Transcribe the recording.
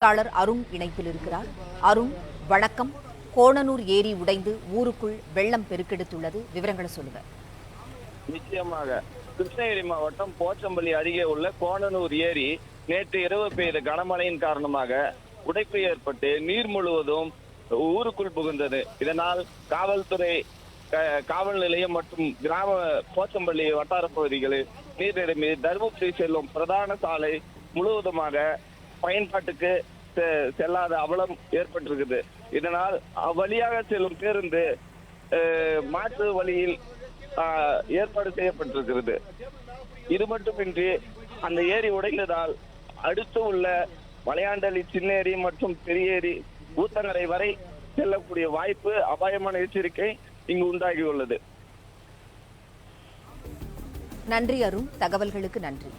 செய்தியாளர் அருண் இணைப்பில் இருக்கிறார். அருண், வணக்கம். கோணனூர் ஏரி உடைந்து ஊருக்குள் வெள்ளம் பெருக்கெடுத்துள்ளது, விவரங்களை சொல்லுங்க. நிச்சயமாக கிருஷ்ணகிரி மாவட்டம் போச்சம்பள்ளி அருகே உள்ள கோணனூர் ஏரி நேற்று இரவு பெய்த கனமழையின் காரணமாக உடைப்பு ஏற்பட்டு நீர் முழுவதும் ஊருக்குள் புகுந்தது. இதனால் காவல்துறை, காவல் நிலையம் மற்றும் கிராம போச்சம்பள்ளி வட்டார பகுதிகளில் நீர் நிரம்பி தருமபுரி செல்லும் பிரதான சாலை முழுவதுமாக பயன்பாட்டுக்கு செல்லாத அவலம் ஏற்பட்டிருக்குது. இதனால் அவ்வழியாக செல்லும் பேருந்து மாற்று வழியில் ஏற்பாடு செய்யப்பட்டிருக்கிறது. இது மட்டுமின்றி அந்த ஏரி உடைந்ததால் அடுத்து உள்ள மலையாண்டலி, சின்னேரி மற்றும் பெரியேரி, ஊத்தங்கரை வரை செல்லக்கூடிய வாய்ப்பு, அபாயமான எச்சரிக்கை இங்கு உண்டாகியுள்ளது. நன்றி அருண், தகவல்களுக்கு நன்றி.